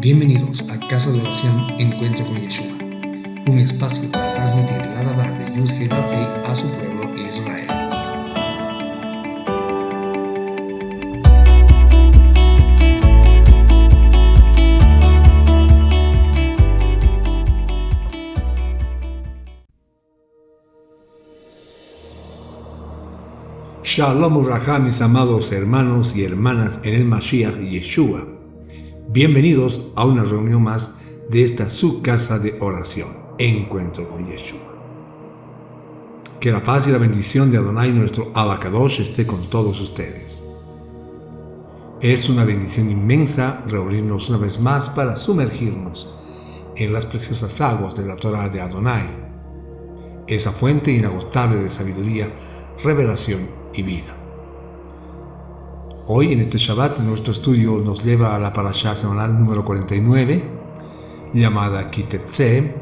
Bienvenidos a Casa de Oración Encuentro con Yeshua, un espacio para transmitir la Dabar de Yud-Heh Vav-Heh a su pueblo Israel. Shalom Uraja, mis amados hermanos y hermanas en el Mashiach Yeshua. Bienvenidos a una reunión más de esta su casa de oración, Encuentro con Yeshua. Que la paz y la bendición de Adonai, nuestro Abacadosh, esté con todos ustedes. Es una bendición inmensa reunirnos una vez más para sumergirnos en las preciosas aguas de la Torah de Adonai, esa fuente inagotable de sabiduría, revelación y vida. Hoy en este Shabbat nuestro estudio nos lleva a la parashá semanal número 49, llamada Kitetse,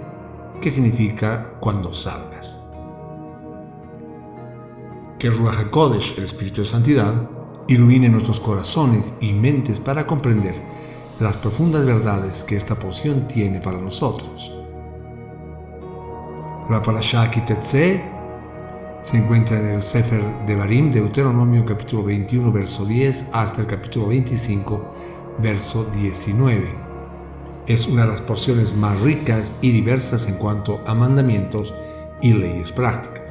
que significa cuando salgas. Que el Ruach HaKodesh, el Espíritu de Santidad, ilumine nuestros corazones y mentes para comprender las profundas verdades que esta porción tiene para nosotros. La parashá Kitetse se encuentra en el Sefer Devarim, Deuteronomio capítulo 21, verso 10, hasta el capítulo 25, verso 19. Es una de las porciones más ricas y diversas en cuanto a mandamientos y leyes prácticas.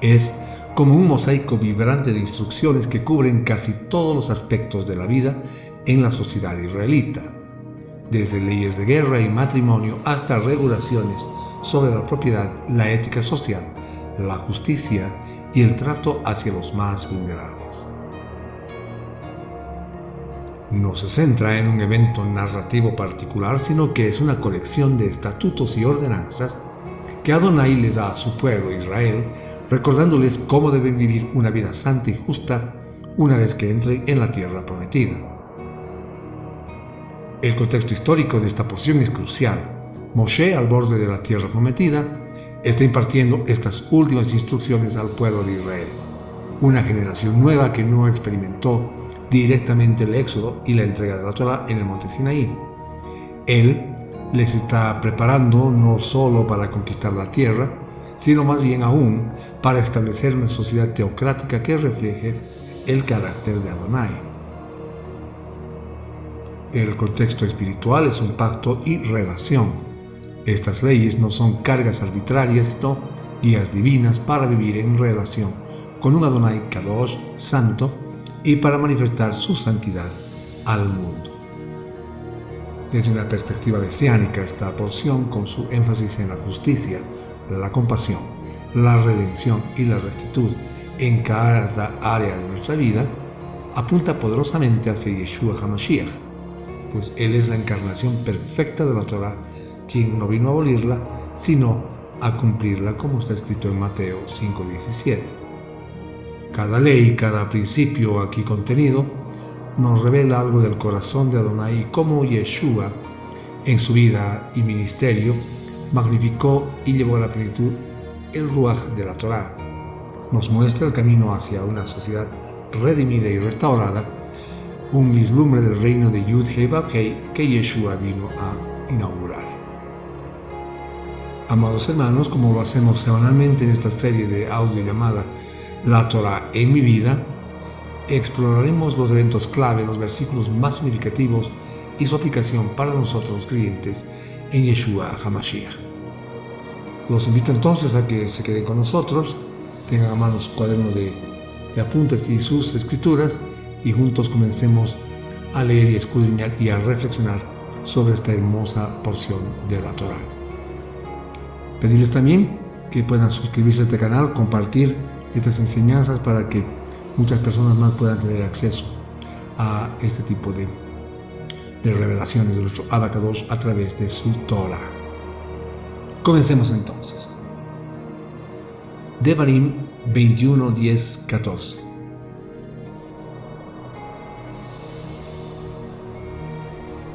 Es como un mosaico vibrante de instrucciones que cubren casi todos los aspectos de la vida en la sociedad israelita, desde leyes de guerra y matrimonio hasta regulaciones sobre la propiedad, la ética social, la justicia y el trato hacia los más vulnerables. No se centra en un evento narrativo particular, sino que es una colección de estatutos y ordenanzas que Adonai le da a su pueblo Israel, recordándoles cómo deben vivir una vida santa y justa una vez que entren en la tierra prometida. El contexto histórico de esta porción es crucial. Moshe, al borde de la tierra prometida, está impartiendo estas últimas instrucciones al pueblo de Israel, una generación nueva que no experimentó directamente el éxodo y la entrega de la Torah en el monte Sinaí. Él les está preparando no solo para conquistar la tierra, sino más bien aún para establecer una sociedad teocrática que refleje el carácter de Adonai. El contexto espiritual es un pacto y relación. Estas leyes no son cargas arbitrarias, sino guías divinas para vivir en relación con un Adonai Kadosh, santo, y para manifestar su santidad al mundo. Desde una perspectiva mesiánica, esta porción, con su énfasis en la justicia, la compasión, la redención y la rectitud en cada área de nuestra vida, apunta poderosamente hacia Yeshua HaMashiach, pues Él es la encarnación perfecta de la Torah, quien no vino a abolirla, sino a cumplirla, como está escrito en Mateo 5:17. Cada ley, cada principio aquí contenido, nos revela algo del corazón de Adonai y cómo Yeshua, en su vida y ministerio, magnificó y llevó a la plenitud el Ruach de la Torah. Nos muestra el camino hacia una sociedad redimida y restaurada, un vislumbre del reino de Yud-Heh Vav-Heh que Yeshua vino a inaugurar. Amados hermanos, como lo hacemos semanalmente en esta serie de audio llamada La Torah en mi vida, exploraremos los eventos clave, los versículos más significativos y su aplicación para nosotros los creyentes en Yeshua HaMashiach. Los invito entonces a que se queden con nosotros, tengan a mano su cuaderno de apuntes y sus escrituras, y juntos comencemos a leer y escudriñar y a reflexionar sobre esta hermosa porción de la Torah. Pedirles también que puedan suscribirse a este canal, compartir estas enseñanzas para que muchas personas más puedan tener acceso a este tipo de revelaciones de nuestro Abacadosh a través de su Torah. Comencemos entonces. Devarim 21, 10, 14.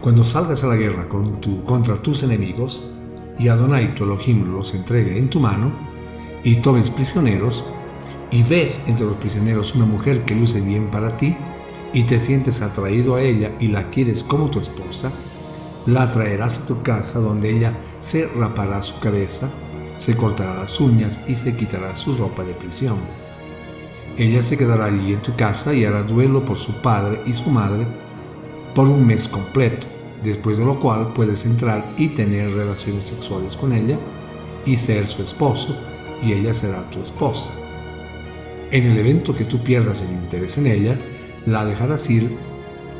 Cuando salgas a la guerra contra tus enemigos, y Adonai tu Elohim los entregue en tu mano, y tomes prisioneros, y ves entre los prisioneros una mujer que luce bien para ti, y te sientes atraído a ella y la quieres como tu esposa, la traerás a tu casa donde ella se rapará su cabeza, se cortará las uñas y se quitará su ropa de prisión. Ella se quedará allí en tu casa y hará duelo por su padre y su madre por un mes completo, después de lo cual puedes entrar y tener relaciones sexuales con ella y ser su esposo, y ella será tu esposa. En el evento que tú pierdas el interés en ella, la dejarás ir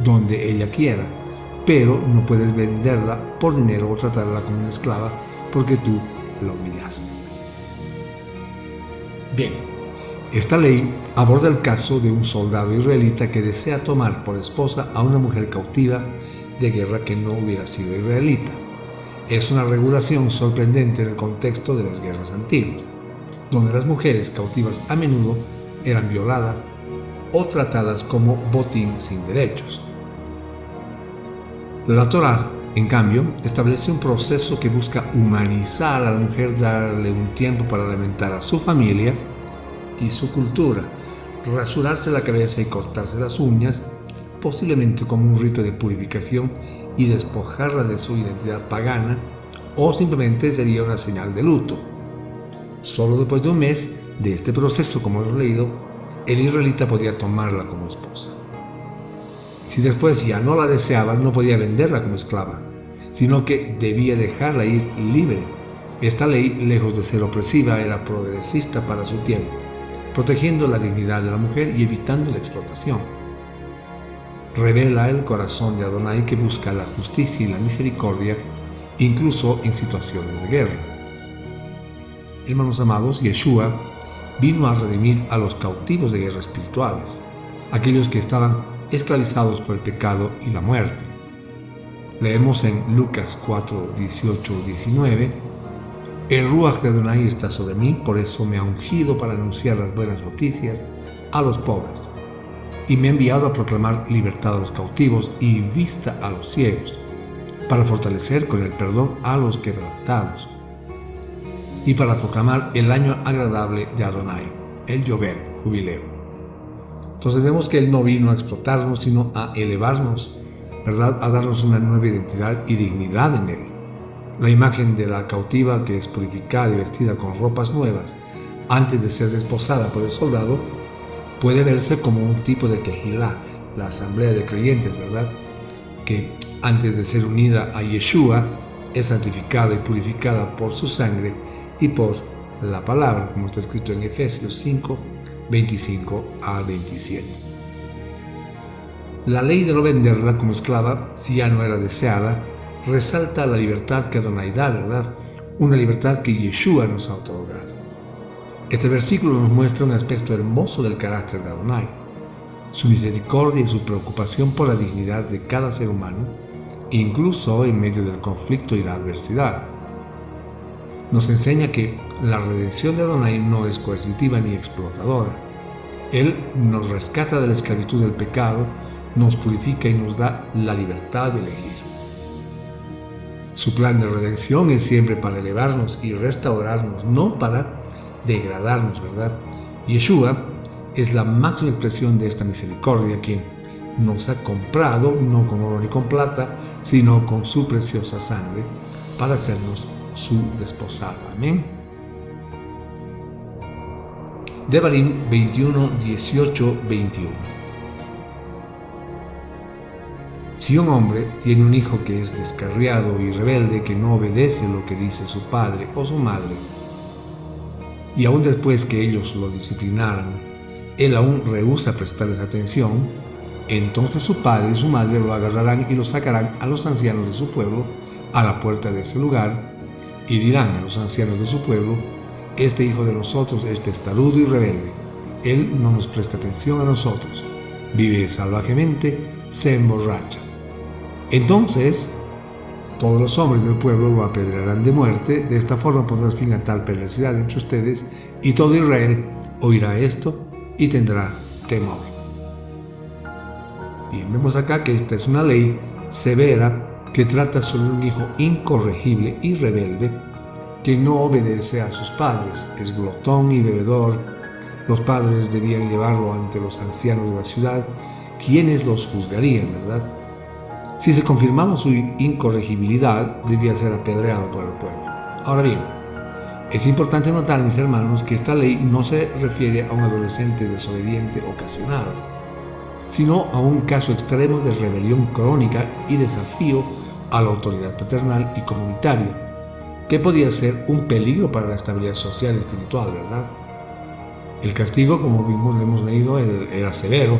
donde ella quiera, pero no puedes venderla por dinero o tratarla como una esclava porque tú la humillaste. Bien, esta ley aborda el caso de un soldado israelita que desea tomar por esposa a una mujer cautiva de guerra que no hubiera sido israelita. Es una regulación sorprendente en el contexto de las guerras antiguas, donde las mujeres cautivas a menudo eran violadas o tratadas como botín sin derechos. La Torá, en cambio, establece un proceso que busca humanizar a la mujer, darle un tiempo para alimentar a su familia y su cultura, rasurarse la cabeza y cortarse las uñas, posiblemente como un rito de purificación, y despojarla de su identidad pagana, o simplemente sería una señal de luto. Solo después de un mes de este proceso, como hemos leído, el israelita podía tomarla como esposa. Si después ya no la deseaba, no podía venderla como esclava, sino que debía dejarla ir libre. Esta ley, lejos de ser opresiva, era progresista para su tiempo, protegiendo la dignidad de la mujer y evitando la explotación. Revela el corazón de Adonai, que busca la justicia y la misericordia, incluso en situaciones de guerra. Hermanos amados, Yeshua vino a redimir a los cautivos de guerra espirituales, aquellos que estaban esclavizados por el pecado y la muerte. Leemos en Lucas 4, 18, 19: El Ruach de Adonai está sobre mí, por eso me ha ungido para anunciar las buenas noticias a los pobres, y me ha enviado a proclamar libertad a los cautivos y vista a los ciegos, para fortalecer con el perdón a los quebrantados, y para proclamar el año agradable de Adonai, el Yobel, jubileo. Entonces vemos que Él no vino a explotarnos, sino a elevarnos, ¿verdad? A darnos una nueva identidad y dignidad en Él. La imagen de la cautiva que es purificada y vestida con ropas nuevas antes de ser desposada por el soldado puede verse como un tipo de Kehilá, la asamblea de creyentes, ¿verdad? Que antes de ser unida a Yeshua es santificada y purificada por su sangre y por la palabra, como está escrito en Efesios 5, 25 al 27. La ley de no venderla como esclava, si ya no era deseada, resalta la libertad que Adonai da, ¿verdad? Una libertad que Yeshua nos ha otorgado. Este versículo nos muestra un aspecto hermoso del carácter de Adonai, su misericordia y su preocupación por la dignidad de cada ser humano, incluso en medio del conflicto y la adversidad. Nos enseña que la redención de Adonai no es coercitiva ni explotadora. Él nos rescata de la esclavitud del pecado, nos purifica y nos da la libertad de elegir. Su plan de redención es siempre para elevarnos y restaurarnos, no para degradarnos, ¿verdad? Yeshua es la máxima expresión de esta misericordia, quien nos ha comprado no con oro ni con plata, sino con su preciosa sangre, para hacernos su desposada. Amén. Devarim 21, 18, 21. Si un hombre tiene un hijo que es descarriado y rebelde, que no obedece lo que dice su padre o su madre, y aún después que ellos lo disciplinaran, él aún rehúsa prestarles atención, entonces su padre y su madre lo agarrarán y lo sacarán a los ancianos de su pueblo a la puerta de ese lugar, y dirán a los ancianos de su pueblo: este hijo de nosotros es testarudo y rebelde, él no nos presta atención a nosotros, vive salvajemente, se emborracha. Entonces todos los hombres del pueblo lo apedrearán de muerte. De esta forma pondrás fin a tal perversidad entre ustedes, y todo Israel oirá esto y tendrá temor. Bien, vemos acá que esta es una ley severa que trata sobre un hijo incorregible y rebelde que no obedece a sus padres, es glotón y bebedor. Los padres debían llevarlo ante los ancianos de la ciudad ¿quiénes los juzgarían, verdad? Si se confirmaba su incorregibilidad, debía ser apedreado por el pueblo. Ahora bien, es importante notar, mis hermanos, que esta ley no se refiere a un adolescente desobediente ocasional, sino a un caso extremo de rebelión crónica y desafío a la autoridad paternal y comunitaria, que podía ser un peligro para la estabilidad social y espiritual, ¿verdad? El castigo, como vimos, lo hemos leído, era severo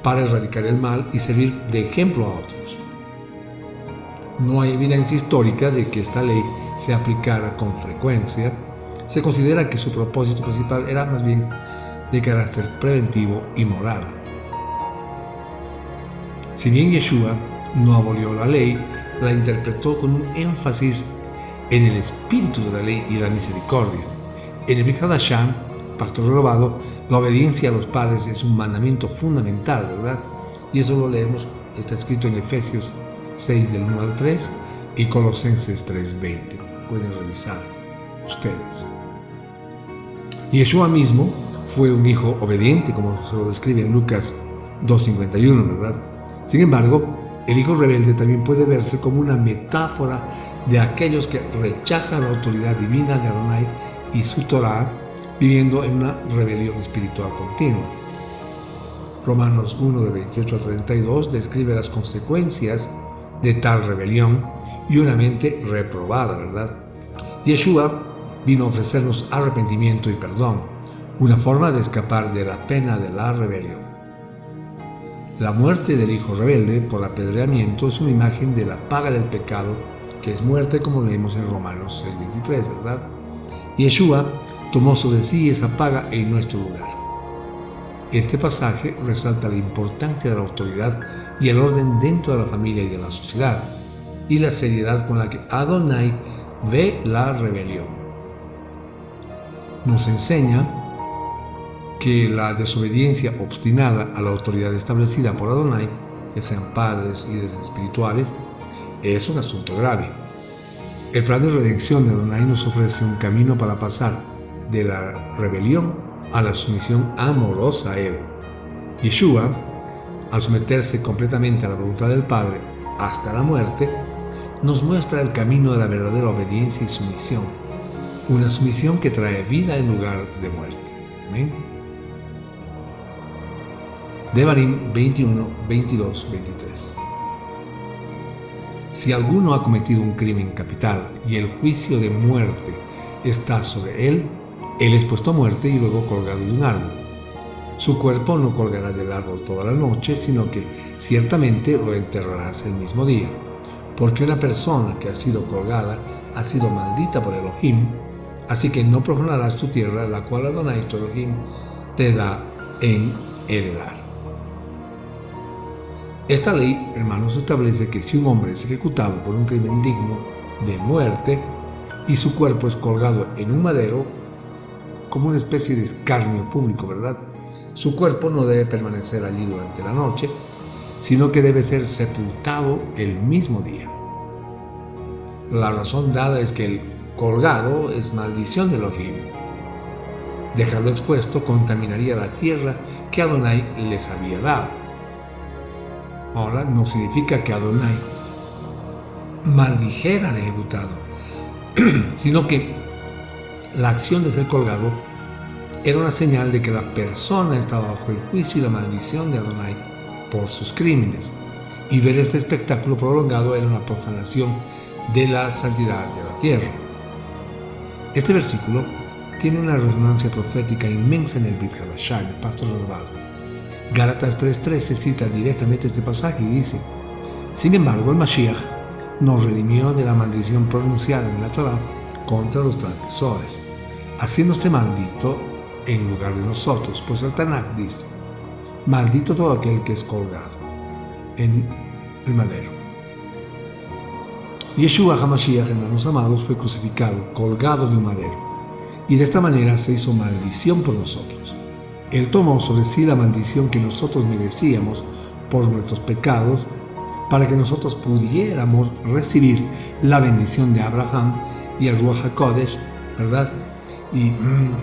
para erradicar el mal y servir de ejemplo a otros. No hay evidencia histórica de que esta ley se aplicara con frecuencia. Se considera que su propósito principal era más bien de carácter preventivo y moral. Si bien Yeshua no abolió la ley, la interpretó con un énfasis en el espíritu de la ley y la misericordia. En el Brit Hadashah, pacto renovado, la obediencia a los padres es un mandamiento fundamental, ¿verdad? Y eso lo leemos, está escrito en Efesios 6 del 1 al 3 y Colosenses 3:20. Pueden revisar ustedes. Yeshua mismo fue un hijo obediente, como se lo describe en Lucas 2:51, ¿verdad? Sin embargo, el hijo rebelde también puede verse como una metáfora de aquellos que rechazan la autoridad divina de Adonai y su Torah, viviendo en una rebelión espiritual continua. Romanos 1 de 28 a 32 describe las consecuencias de tal rebelión y una mente reprobada, ¿verdad? Yeshua vino a ofrecernos arrepentimiento y perdón, una forma de escapar de la pena de la rebelión. La muerte del hijo rebelde por apedreamiento es una imagen de la paga del pecado, que es muerte, como leemos en Romanos 6:23, ¿verdad? Yeshua tomó sobre sí esa paga en nuestro lugar. Este pasaje resalta la importancia de la autoridad y el orden dentro de la familia y de la sociedad, y la seriedad con la que Adonai ve la rebelión. Nos enseña que la desobediencia obstinada a la autoridad establecida por Adonai, ya sean padres, líderes espirituales, es un asunto grave. El plan de redención de Adonai nos ofrece un camino para pasar de la rebelión a la sumisión amorosa a Él. Yeshua, al someterse completamente a la voluntad del Padre hasta la muerte, nos muestra el camino de la verdadera obediencia y sumisión, una sumisión que trae vida en lugar de muerte. Amén. Devarim 21, 22, 23. Si alguno ha cometido un crimen capital y el juicio de muerte está sobre él es puesto a muerte y luego colgado de un árbol. Su cuerpo no colgará del árbol toda la noche, sino que ciertamente lo enterrarás el mismo día, porque una persona que ha sido colgada ha sido maldita por Elohim, así que no profanarás tu tierra, la cual Adonai tu Elohim te da en heredar. Esta ley, hermanos, establece que si un hombre es ejecutado por un crimen digno de muerte y su cuerpo es colgado en un madero, como una especie de escarnio público, ¿verdad? Su cuerpo no debe permanecer allí durante la noche, sino que debe ser sepultado el mismo día. La razón dada es que el colgado es maldición de Elohim. Dejarlo expuesto contaminaría la tierra que Adonai les había dado. Ahora, no significa que Adonai maldijera al ejecutado, sino que la acción de ser colgado era una señal de que la persona estaba bajo el juicio y la maldición de Adonai por sus crímenes, y ver este espectáculo prolongado era una profanación de la santidad de la tierra. Este versículo tiene una resonancia profética inmensa en el Brit Hadashah, en el pacto renovado. Gálatas 3:13 cita directamente este pasaje y dice: sin embargo, el Mashiach nos redimió de la maldición pronunciada en la Torah contra los transgresores, haciéndose maldito en lugar de nosotros, pues el Tanakh dice: maldito todo aquel que es colgado en el madero. Yeshua HaMashiach, hermanos amados, fue crucificado, colgado de un madero, y de esta manera se hizo maldición por nosotros. Él tomó sobre sí la maldición que nosotros merecíamos por nuestros pecados, para que nosotros pudiéramos recibir la bendición de Abraham y el Ruach HaKodesh, ¿verdad? Y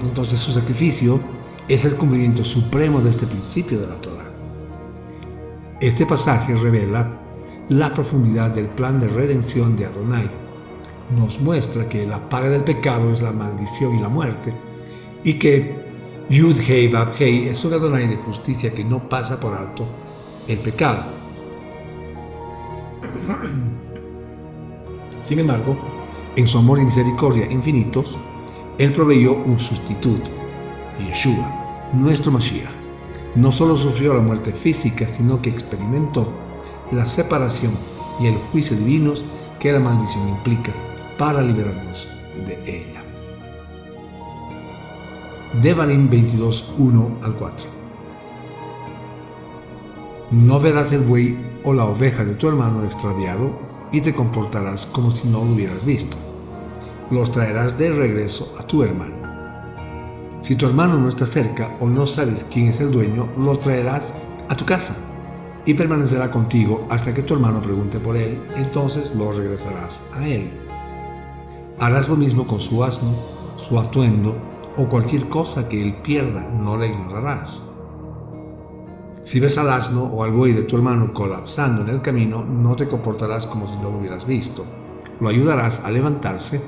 entonces su sacrificio es el cumplimiento supremo de este principio de la Torah. Este pasaje revela la profundidad del plan de redención de Adonai. Nos muestra que la paga del pecado es la maldición y la muerte, y que Yud-Hei Vav-Hei es un Adonai de justicia que no pasa por alto el pecado. Sin embargo, en su amor y misericordia infinitos, Él proveyó un sustituto, Yeshua, nuestro Mashiach. No solo sufrió la muerte física, sino que experimentó la separación y el juicio divinos que la maldición implica para liberarnos de ella. Devarim 22, 1 al 4. No verás el buey o la oveja de tu hermano extraviado y te comportarás como si no lo hubieras visto. Los traerás de regreso a tu hermano. Si tu hermano no está cerca o no sabes quién es el dueño, lo traerás a tu casa y permanecerá contigo hasta que tu hermano pregunte por él, entonces lo regresarás a él. Harás lo mismo con su asno, su atuendo o cualquier cosa que él pierda, no le ignorarás. Si ves al asno o al buey de tu hermano colapsando en el camino, no te comportarás como si no lo hubieras visto. Lo ayudarás a levantarse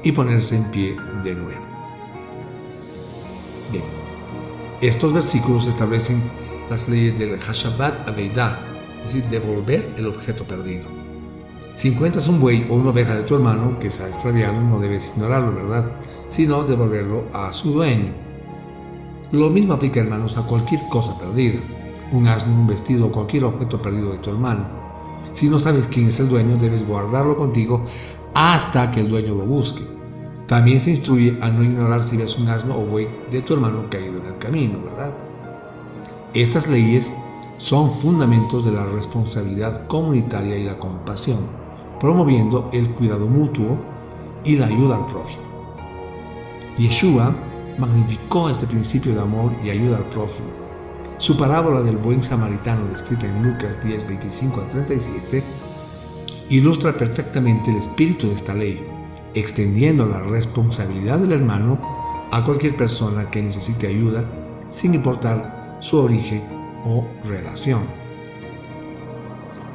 y ponerse en pie de nuevo. Bien, estos versículos establecen las leyes del Hashavat Aveidah, es decir, devolver el objeto perdido. Si encuentras un buey o una oveja de tu hermano que se ha extraviado, no debes ignorarlo, ¿verdad? Sino devolverlo a su dueño. Lo mismo aplica, hermanos, a cualquier cosa perdida, un asno, un vestido o cualquier objeto perdido de tu hermano. Si no sabes quién es el dueño, debes guardarlo contigo hasta que el dueño lo busque. También se instruye a no ignorar si ves un asno o buey de tu hermano caído en el camino, ¿verdad? Estas leyes son fundamentos de la responsabilidad comunitaria y la compasión, promoviendo el cuidado mutuo y la ayuda al prójimo. Yeshua magnificó este principio de amor y ayuda al prójimo. Su parábola del buen samaritano, descrita en Lucas 10, 25 a 37, ilustra perfectamente el espíritu de esta ley, extendiendo la responsabilidad del hermano a cualquier persona que necesite ayuda, sin importar su origen o relación.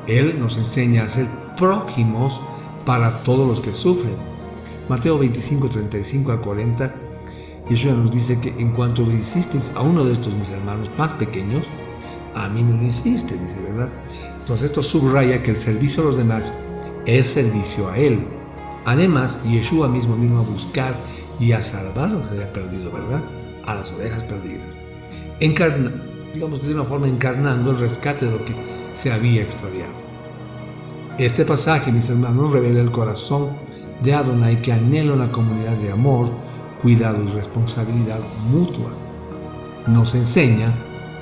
Él nos enseña a ser prójimos para todos los que sufren. Mateo 25, 35 al 40, Yeshua nos dice que en cuanto lo hicisteis a uno de estos mis hermanos más pequeños, a mí me lo hiciste, dice, ¿verdad? Entonces esto subraya que el servicio a los demás es servicio a Él. Además, Yeshua mismo vino a buscar y a salvar lo que se había perdido, ¿verdad? A las ovejas perdidas. Digamos que de una forma encarnando el rescate de lo que se había extraviado. Este pasaje, mis hermanos, revela el corazón de Adonai que anhela una comunidad de amor, cuidado y responsabilidad mutua. Nos enseña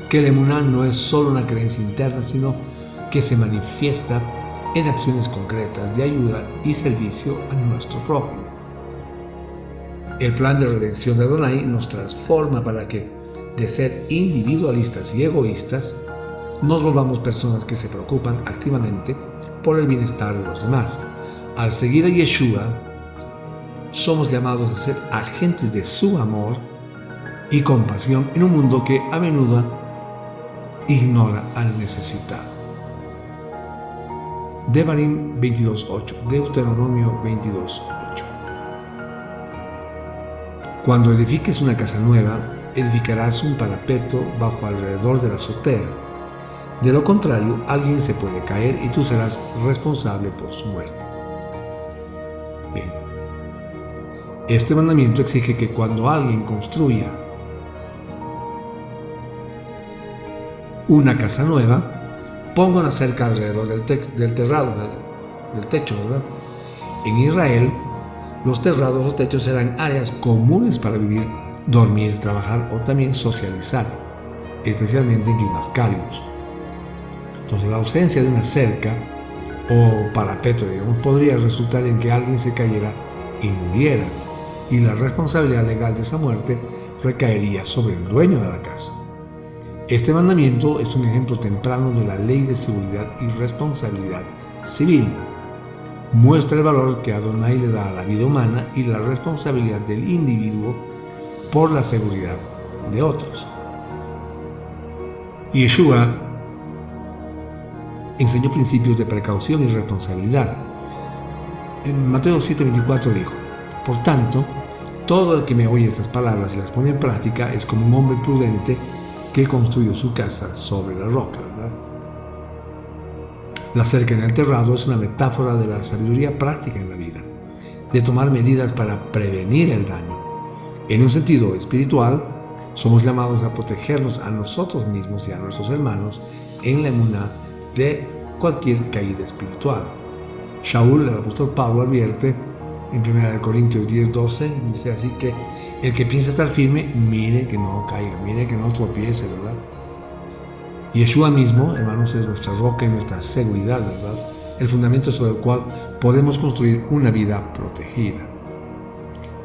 que el emuná no es solo una creencia interna, sino que se manifiesta en acciones concretas de ayuda y servicio a nuestro prójimo. El plan de redención de Adonai nos transforma para que, de ser individualistas y egoístas, nos volvamos personas que se preocupan activamente por el bienestar de los demás. Al seguir a Yeshua, somos llamados a ser agentes de su amor y compasión en un mundo que a menudo ignora al necesitado. Devarim 22.8, Deuteronomio 22.8. Cuando edifiques una casa nueva, edificarás un parapeto bajo alrededor de la azotea. De lo contrario, alguien se puede caer y tú serás responsable por su muerte. Bien. Este mandamiento exige que cuando alguien construya una casa nueva, ponga una cerca alrededor del techo, ¿verdad? En Israel, los terrados o techos eran áreas comunes para vivir, dormir, trabajar o también socializar, especialmente en climas cálidos. Entonces, la ausencia de una cerca o parapeto, digamos, podría resultar en que alguien se cayera y muriera, y la responsabilidad legal de esa muerte recaería sobre el dueño de la casa. Este mandamiento es un ejemplo temprano de la ley de seguridad y responsabilidad civil. Muestra el valor que Adonai le da a la vida humana y la responsabilidad del individuo por la seguridad de otros. Yeshua enseñó principios de precaución y responsabilidad. En Mateo 7:24 dijo: por tanto, todo el que me oye estas palabras y las pone en práctica es como un hombre prudente que construyó su casa sobre la roca, ¿verdad? La cerca en el terrado es una metáfora de la sabiduría práctica en la vida, de tomar medidas para prevenir el daño. En un sentido espiritual, somos llamados a protegernos a nosotros mismos y a nuestros hermanos en la emuná de cualquier caída espiritual. Shaul, el apóstol Pablo, advierte en 1 Corintios 10:12, dice así que el que piensa estar firme, mire que no caiga, mire que no tropiece, ¿verdad? Yeshua mismo, hermanos, es nuestra roca y nuestra seguridad, ¿verdad? El fundamento sobre el cual podemos construir una vida protegida.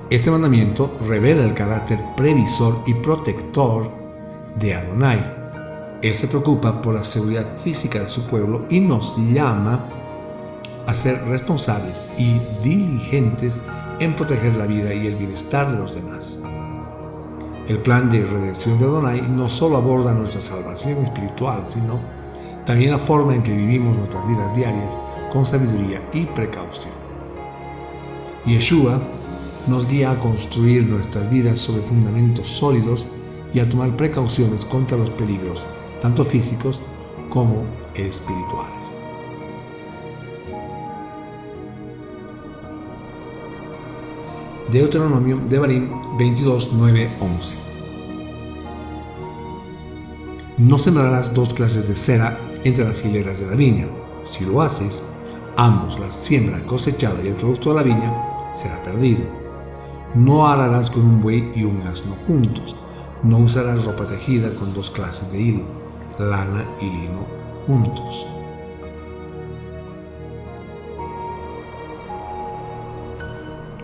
Este mandamiento revela el carácter previsor y protector de Adonai. Él se preocupa por la seguridad física de su pueblo y nos llama a ser responsables y diligentes en proteger la vida y el bienestar de los demás. El plan de redención de Adonai no solo aborda nuestra salvación espiritual, sino también la forma en que vivimos nuestras vidas diarias con sabiduría y precaución. Yeshua nos guía a construir nuestras vidas sobre fundamentos sólidos y a tomar precauciones contra los peligros, tanto físicos como espirituales. Deuteronomio Devarim 22:9-11. No sembrarás dos clases de cera entre las hileras de la viña. Si lo haces, ambos, la siembra cosechada y el producto de la viña, será perdido. No ararás con un buey y un asno juntos. No usarás ropa tejida con dos clases de hilo, lana y lino juntos.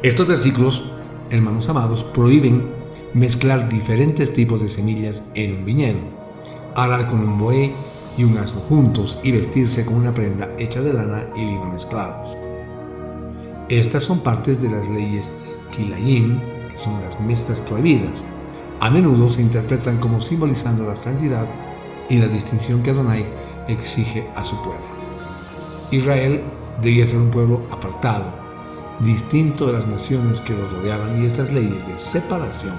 Estos versículos, hermanos amados, prohíben mezclar diferentes tipos de semillas en un viñedo, arar con un buey y un asno juntos y vestirse con una prenda hecha de lana y lino mezclados. Estas son partes de las leyes Kilayim, que son las mezclas prohibidas. A menudo se interpretan como simbolizando la santidad y la distinción que Adonai exige a su pueblo. Israel debía ser un pueblo apartado, distinto de las naciones que los rodeaban, y estas leyes de separación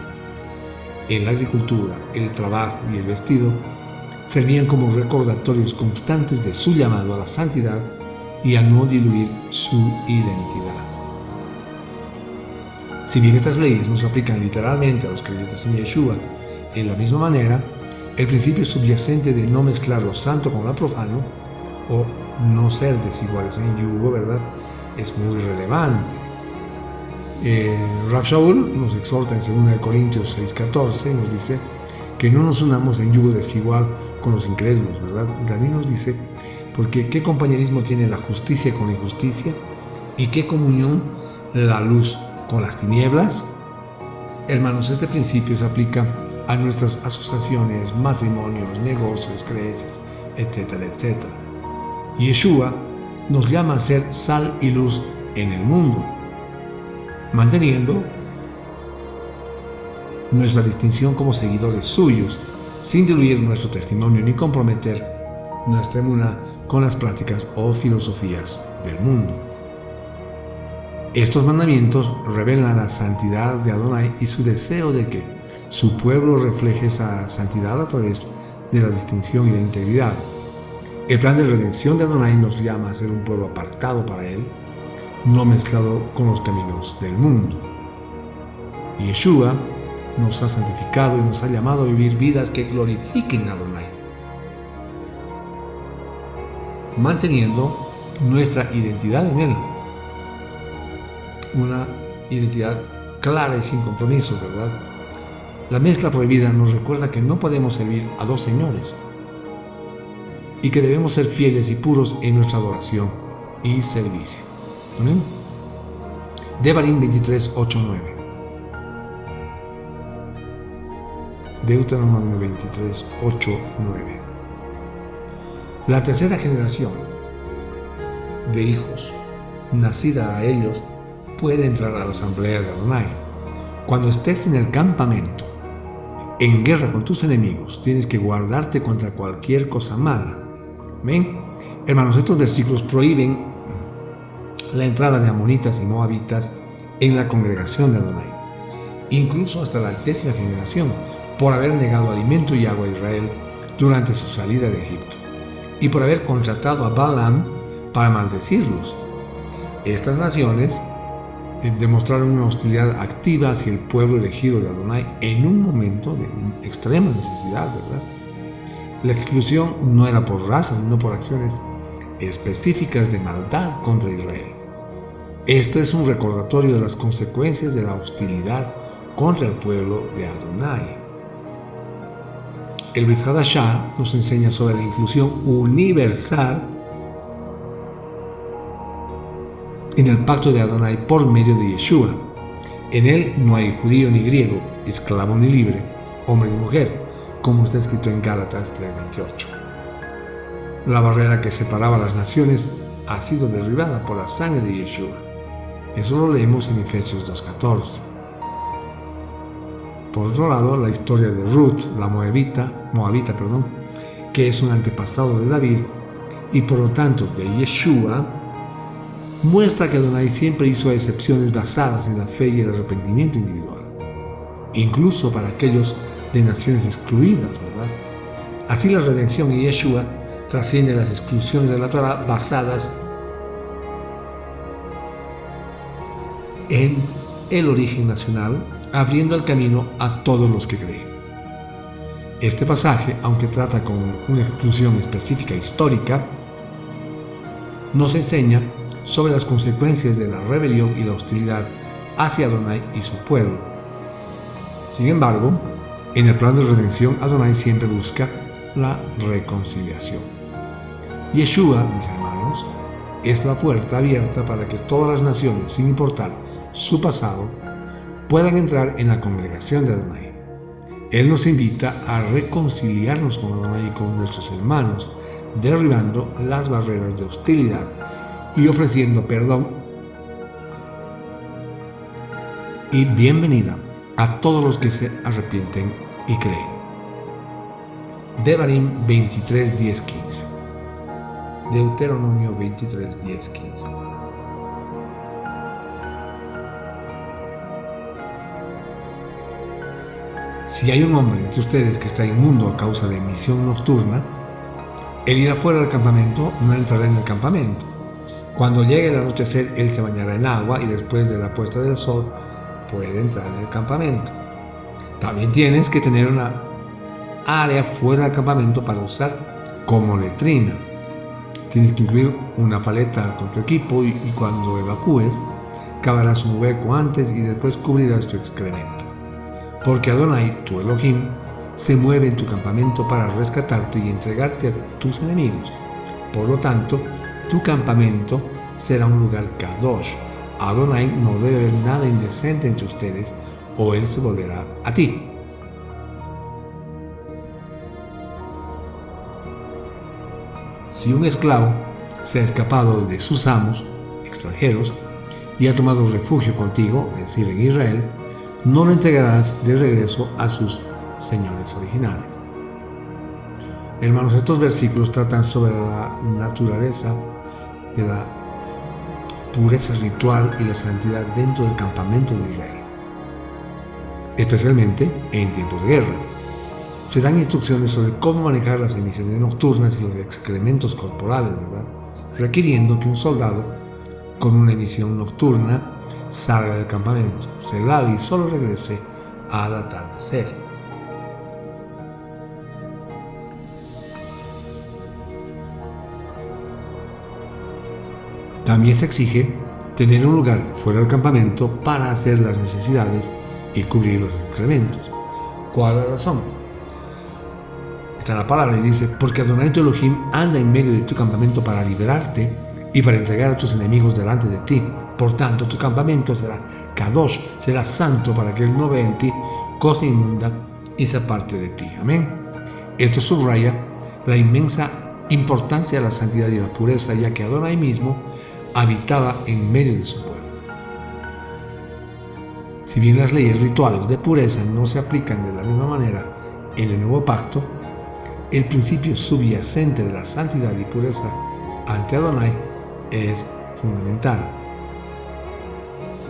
en la agricultura, el trabajo y el vestido servían como recordatorios constantes de su llamado a la santidad y a no diluir su identidad. Si bien estas leyes no se aplican literalmente a los creyentes en Yeshua, en la misma manera, el principio subyacente de no mezclar lo santo con lo profano, o no ser desiguales en yugo, ¿verdad?, es muy relevante. Rav Shaul nos exhorta en 2 Corintios 6:14, nos dice que no nos unamos en yugo desigual con los incrédulos, ¿verdad? También nos dice, porque ¿qué compañerismo tiene la justicia con la injusticia? ¿Y qué comunión la luz con las tinieblas? Hermanos, este principio se aplica a nuestras asociaciones, matrimonios, negocios, creencias, etcétera, etcétera. Yeshua nos llama a ser sal y luz en el mundo, manteniendo nuestra distinción como seguidores suyos, sin diluir nuestro testimonio ni comprometer nuestra emuná con las prácticas o filosofías del mundo. Estos mandamientos revelan la santidad de Adonai y su deseo de que su pueblo refleje esa santidad a través de la distinción y la integridad. El plan de redención de Adonai nos llama a ser un pueblo apartado para Él, no mezclado con los caminos del mundo. Yeshua nos ha santificado y nos ha llamado a vivir vidas que glorifiquen a Adonai, manteniendo nuestra identidad en Él, una identidad clara y sin compromiso, ¿verdad? La mezcla prohibida nos recuerda que no podemos servir a dos señores y que debemos ser fieles y puros en nuestra adoración y servicio. ¿Amén? Devarim 23:8-9. Deuteronomio 23:8-9. La tercera generación de hijos nacida a ellos puede entrar a la asamblea de Adonai. Cuando estés en el campamento, en guerra con tus enemigos, tienes que guardarte contra cualquier cosa mala. ¿Ven? Hermanos, estos versículos prohíben la entrada de amonitas y moabitas en la congregación de Adonai, incluso hasta la 10ª generación, por haber negado alimento y agua a Israel durante su salida de Egipto, y por haber contratado a Balaam para maldecirlos. Estas naciones demostraron una hostilidad activa hacia el pueblo elegido de Adonai en un momento de extrema necesidad, ¿verdad? La exclusión no era por raza, sino por acciones específicas de maldad contra Israel. Esto es un recordatorio de las consecuencias de la hostilidad contra el pueblo de Adonai. El Brit Hadashah nos enseña sobre la inclusión universal en el pacto de Adonai por medio de Yeshua. En él no hay judío ni griego, esclavo ni libre, hombre ni mujer, como está escrito en Gálatas 3:28. La barrera que separaba a las naciones ha sido derribada por la sangre de Yeshua. Eso lo leemos en Efesios 2:14. Por otro lado, la historia de Ruth, la moabita, que es un antepasado de David y por lo tanto de Yeshua, muestra que Adonai siempre hizo excepciones basadas en la fe y el arrepentimiento individual, incluso para aquellos de naciones excluidas, ¿verdad? Así la redención en Yeshua trasciende las exclusiones de la Torah basadas en el origen nacional, abriendo el camino a todos los que creen. Este pasaje, aunque trata con una exclusión específica histórica, nos enseña sobre las consecuencias de la rebelión y la hostilidad hacia Adonai y su pueblo. Sin embargo, en el plan de redención, Adonai siempre busca la reconciliación. Yeshua, mis hermanos, es la puerta abierta para que todas las naciones, sin importar su pasado, puedan entrar en la congregación de Adonai. Él nos invita a reconciliarnos con Adonai y con nuestros hermanos, derribando las barreras de hostilidad y ofreciendo perdón y bienvenida a todos los que se arrepienten y creen. Devarim 23:10-15. Deuteronomio 23:10-15. Si hay un hombre entre ustedes que está inmundo a causa de emisión nocturna, él irá fuera del campamento, no entrará en el campamento. Cuando llegue el anochecer, él se bañará en agua y después de la puesta del sol puede entrar en el campamento. También tienes que tener una área fuera del campamento para usar como letrina. Tienes que incluir una paleta con tu equipo y cuando evacúes, cavarás un hueco antes y después cubrirás tu excremento. Porque Adonai, tu Elohim, se mueve en tu campamento para rescatarte y entregarte a tus enemigos. Por lo tanto, tu campamento será un lugar Kadosh. Adonai no debe haber nada indecente entre ustedes o él se volverá a ti. Si un esclavo se ha escapado de sus amos extranjeros y ha tomado refugio contigo, es decir, en Israel, no lo entregarás de regreso a sus señores originales. Hermanos, estos versículos tratan sobre la naturaleza de la pureza ritual y la santidad dentro del campamento de Israel, especialmente en tiempos de guerra. Se dan instrucciones sobre cómo manejar las emisiones nocturnas y los excrementos corporales, ¿verdad? Requiriendo que un soldado con una emisión nocturna salga del campamento, se lave y solo regrese al atardecer. También se exige tener un lugar fuera del campamento para hacer las necesidades y cubrir los excrementos. ¿Cuál es la razón? Está en la palabra y dice: porque Adonai tu Elohim anda en medio de tu campamento para liberarte y para entregar a tus enemigos delante de ti. Por tanto, tu campamento será Kadosh, será santo, para que él no vea en ti cosa inmunda y se aparte de ti. Amén. Esto subraya la inmensa importancia de la santidad y la pureza, ya que Adonai mismo habitaba en medio de su pueblo. Si bien las leyes rituales de pureza no se aplican de la misma manera en el nuevo pacto, el principio subyacente de la santidad y pureza ante Adonai es fundamental.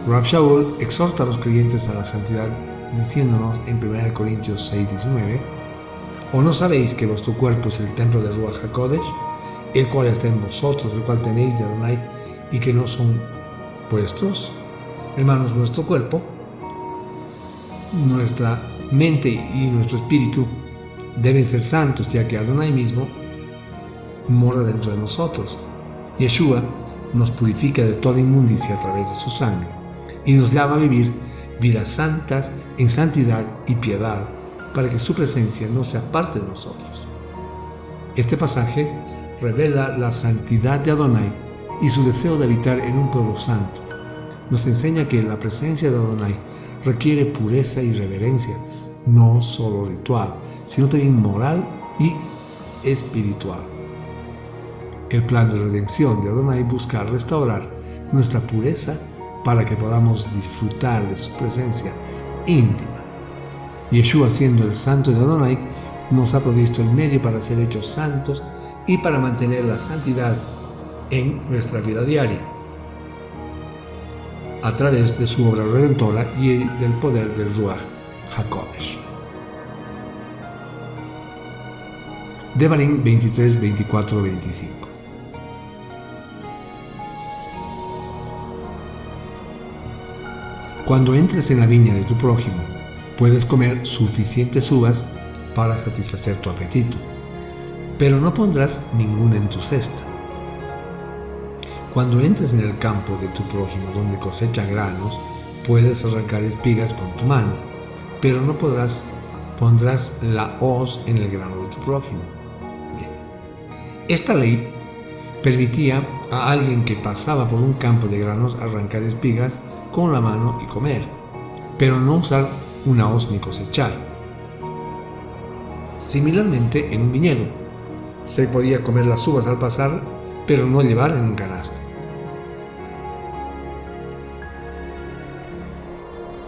Rav Shaul exhorta a los creyentes a la santidad diciéndonos en 1 Corintios 6:19: ¿O no sabéis que vuestro cuerpo es el templo de Ruach HaKodesh, el cual está en vosotros, el cual tenéis de Adonai, y que no son vuestros? Hermanos, nuestro cuerpo, nuestra mente y nuestro espíritu deben ser santos, ya que Adonai mismo mora dentro de nosotros. Yeshua nos purifica de toda inmundicia a través de su sangre y nos llama a vivir vidas santas en santidad y piedad, para que su presencia no sea parte de nosotros. Este pasaje revela la santidad de Adonai y su deseo de habitar en un pueblo santo. Nos enseña que la presencia de Adonai requiere pureza y reverencia, no solo ritual, sino también moral y espiritual. El plan de redención de Adonai busca restaurar nuestra pureza para que podamos disfrutar de su presencia íntima. Yeshua, siendo el santo de Adonai, nos ha provisto el medio para ser hechos santos y para mantener la santidad en nuestra vida diaria, a través de su obra redentora y del poder del Ruach HaKodesh. Devarim 23, 24, 25. Cuando entres en la viña de tu prójimo, puedes comer suficientes uvas para satisfacer tu apetito, pero no pondrás ninguna en tu cesta. Cuando entres en el campo de tu prójimo donde cosecha granos, puedes arrancar espigas con tu mano, pero no pondrás la hoz en el grano de tu prójimo. Bien. Esta ley permitía a alguien que pasaba por un campo de granos arrancar espigas con la mano y comer, pero no usar una hoz ni cosechar. Similarmente, en un viñedo, se podía comer las uvas al pasar, pero no llevar en un canasto.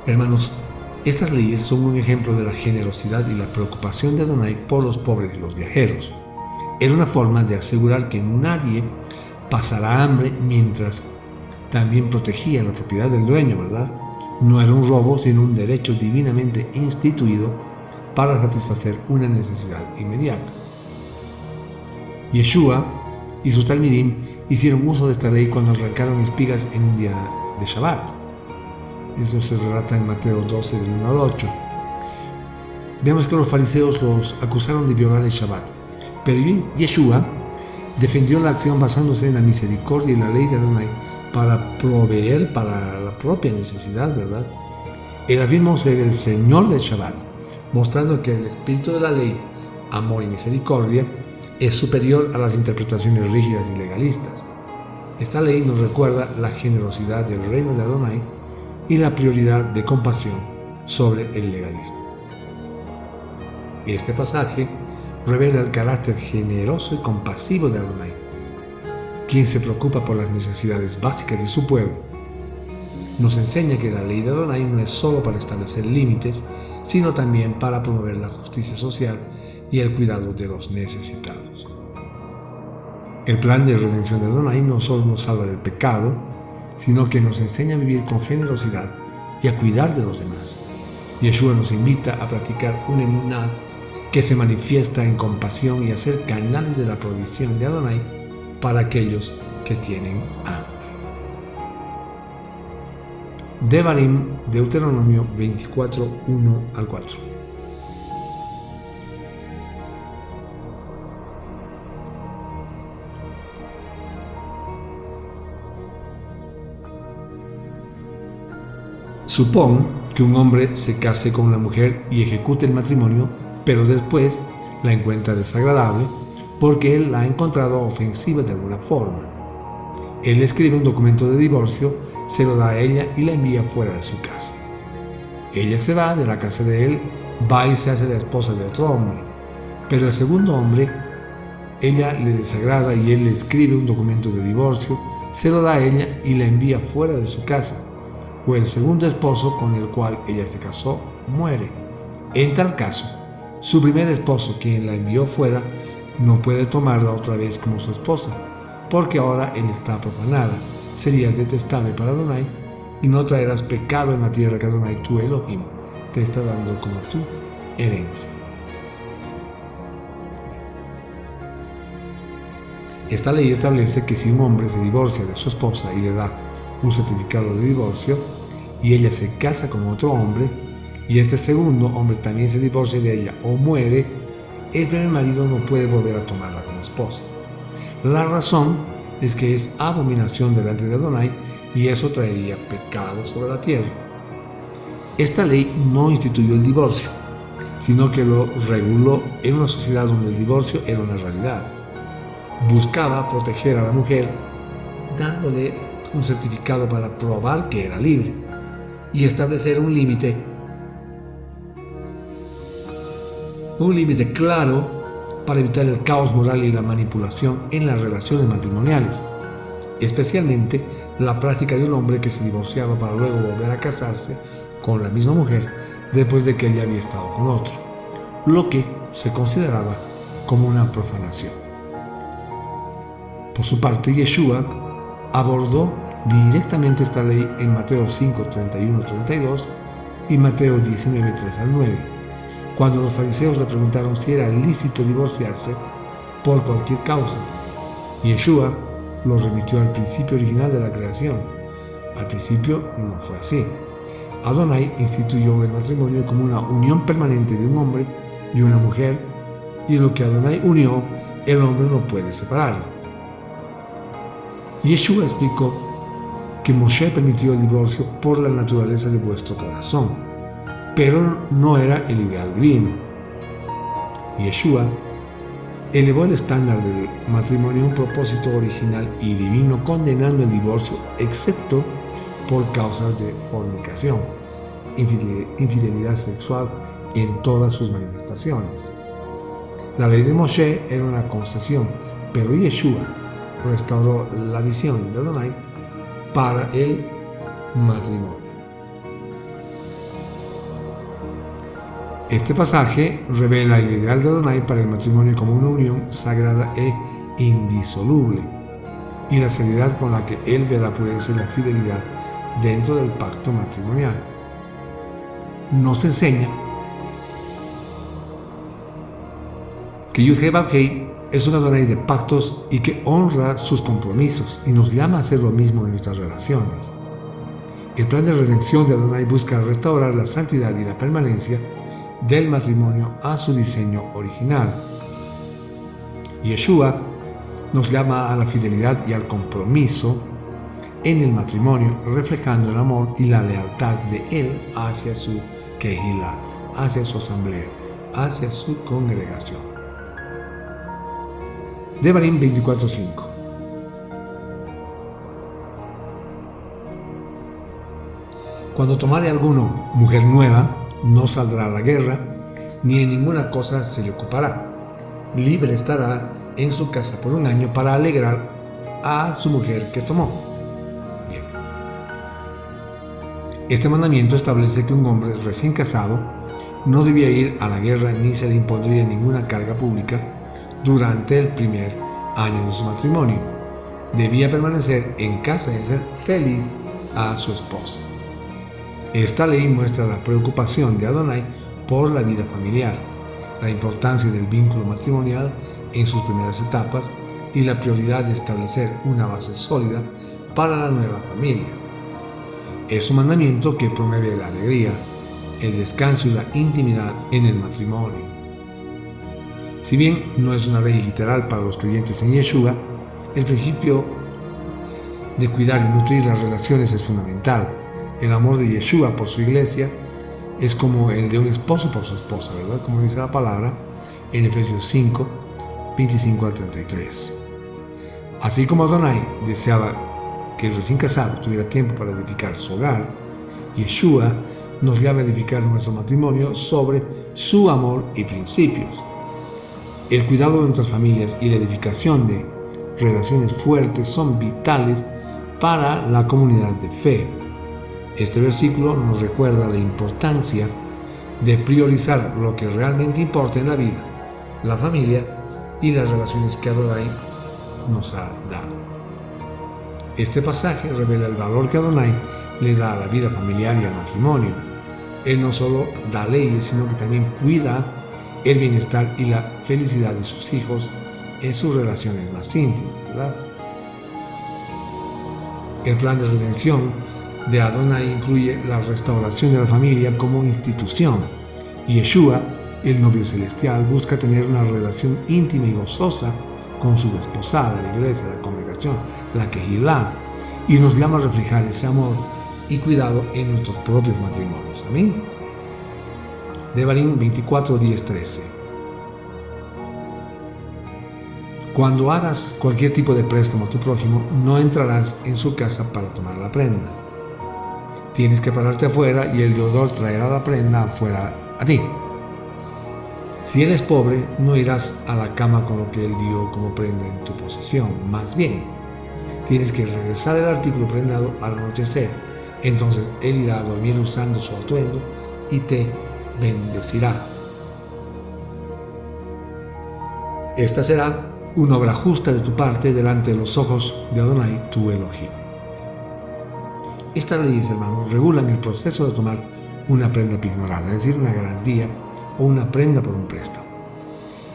Hermanos, estas leyes son un ejemplo de la generosidad y la preocupación de Adonai por los pobres y los viajeros. Era una forma de asegurar que nadie pasará hambre, mientras también protegía la propiedad del dueño, ¿verdad? No era un robo, sino un derecho divinamente instituido para satisfacer una necesidad inmediata. Yeshua y sus talmidim hicieron uso de esta ley cuando arrancaron espigas en un día de Shabbat. Eso se relata en Mateo 12, del 1 al 8. Vemos que los fariseos los acusaron de violar el Shabbat, pero Yeshua defendió la acción basándose en la misericordia y la ley de Adonai para proveer para la propia necesidad, ¿verdad? Él afirmó ser el Señor del Shabbat, mostrando que el espíritu de la ley, amor y misericordia, es superior a las interpretaciones rígidas y legalistas. Esta ley nos recuerda la generosidad del reino de Adonai y la prioridad de compasión sobre el legalismo. Este pasaje revela el carácter generoso y compasivo de Adonai, quien se preocupa por las necesidades básicas de su pueblo. Nos enseña que la ley de Adonai no es solo para establecer límites, sino también para promover la justicia social y el cuidado de los necesitados. El plan de redención de Adonai no solo nos salva del pecado, sino que nos enseña a vivir con generosidad y a cuidar de los demás. Yeshua nos invita a practicar una emuná que se manifiesta en compasión y a ser canales de la provisión de Adonai para aquellos que tienen hambre. Devarim, Deuteronomio 24, 1 al 4. Supón que un hombre se case con una mujer y ejecute el matrimonio, pero después la encuentra desagradable porque él la ha encontrado ofensiva de alguna forma. Él escribe un documento de divorcio, se lo da a ella y la envía fuera de su casa. Ella se va de la casa de él, va y se hace la esposa de otro hombre. Pero el segundo hombre, ella le desagrada y él le escribe un documento de divorcio, se lo da a ella y la envía fuera de su casa. O el segundo esposo con el cual ella se casó muere. En tal caso, su primer esposo, quien la envió fuera, no puede tomarla otra vez como su esposa, porque ahora él está profanada. Sería detestable para Adonai, y no traerás pecado en la tierra que Adonai tu Elohim te está dando como tu herencia. Esta ley establece que si un hombre se divorcia de su esposa y le da un certificado de divorcio, y ella se casa con otro hombre, y este segundo hombre también se divorcia de ella o muere, el primer marido no puede volver a tomarla como esposa. La razón es que es abominación delante de Adonai, y eso traería pecado sobre la tierra. Esta ley no instituyó el divorcio, sino que lo reguló en una sociedad donde el divorcio era una realidad. Buscaba proteger a la mujer dándole un certificado para probar que era libre y establecer un límite claro para evitar el caos moral y la manipulación en las relaciones matrimoniales, especialmente la práctica de un hombre que se divorciaba para luego volver a casarse con la misma mujer después de que ella había estado con otro, lo que se consideraba como una profanación. Por su parte, Yeshua abordó directamente esta ley en Mateo 5, 31-32 y Mateo 19, 3 al 9, cuando los fariseos le preguntaron si era lícito divorciarse por cualquier causa. Yeshua los remitió al principio original de la creación. Al principio no fue así. Adonai instituyó el matrimonio como una unión permanente de un hombre y una mujer, y lo que Adonai unió, el hombre no puede separarlo. Yeshua explicó que Moshe permitió el divorcio por la naturaleza de vuestro corazón, pero no era el ideal divino. Yeshua elevó el estándar del matrimonio a un propósito original y divino, condenando el divorcio excepto por causas de fornicación, infidelidad sexual en todas sus manifestaciones. La ley de Moshe era una concesión, pero Yeshua restauró la visión de Adonai para el matrimonio. Este pasaje revela el ideal de Adonai para el matrimonio como una unión sagrada e indisoluble, y la seriedad con la que él ve la prudencia y la fidelidad dentro del pacto matrimonial. Nos enseña que Yud-Heh-Vav-Heh es un Adonai de pactos y que honra sus compromisos, y nos llama a hacer lo mismo en nuestras relaciones. El plan de redención de Adonai busca restaurar la santidad y la permanencia del matrimonio a su diseño original. Yeshua nos llama a la fidelidad y al compromiso en el matrimonio, reflejando el amor y la lealtad de él hacia su Kehilá, hacia su asamblea, hacia su congregación. Devarim 24:5. Cuando tomare alguno mujer nueva, no saldrá a la guerra, ni en ninguna cosa se le ocupará. Libre estará en su casa por un año para alegrar a su mujer que tomó. Bien. Este mandamiento establece que un hombre recién casado no debía ir a la guerra ni se le impondría ninguna carga pública durante el primer año de su matrimonio. Debía permanecer en casa y hacer feliz a su esposa. Esta ley muestra la preocupación de Adonai por la vida familiar, la importancia del vínculo matrimonial en sus primeras etapas y la prioridad de establecer una base sólida para la nueva familia. Es un mandamiento que promueve la alegría, el descanso y la intimidad en el matrimonio. Si bien no es una ley literal para los creyentes en Yeshua, el principio de cuidar y nutrir las relaciones es fundamental. El amor de Yeshua por su iglesia es como el de un esposo por su esposa, ¿verdad? Como dice la palabra en Efesios 5, 25 al 33. Así como Adonai deseaba que el recién casado tuviera tiempo para edificar su hogar, Yeshua nos llama a edificar nuestro matrimonio sobre su amor y principios. El cuidado de nuestras familias y la edificación de relaciones fuertes son vitales para la comunidad de fe. Este versículo nos recuerda la importancia de priorizar lo que realmente importa en la vida, la familia y las relaciones que Adonai nos ha dado. Este pasaje revela el valor que Adonai le da a la vida familiar y al matrimonio. Él no solo da leyes, sino que también cuida el bienestar y la felicidad de sus hijos en sus relaciones más íntimas, ¿verdad? El plan de redención de Adonai incluye la restauración de la familia como institución. Yeshua, el novio celestial, busca tener una relación íntima y gozosa con su desposada, la iglesia, la congregación, la Kehilá, y nos llama a reflejar ese amor y cuidado en nuestros propios matrimonios. Amén. Devarim 24, 10, 13. Cuando hagas cualquier tipo de préstamo a tu prójimo, no entrarás en su casa para tomar la prenda. Tienes que pararte afuera y el deudor traerá la prenda afuera a ti. Si eres pobre, no irás a la cama con lo que él dio como prenda en tu posesión. Más bien, tienes que regresar el artículo prendado al anochecer. Entonces él irá a dormir usando su atuendo y te bendecirá. Esta será una obra justa de tu parte delante de los ojos de Adonai, tu Elohim. Estas leyes, hermanos, regulan el proceso de tomar una prenda pignorada, es decir, una garantía o una prenda por un préstamo.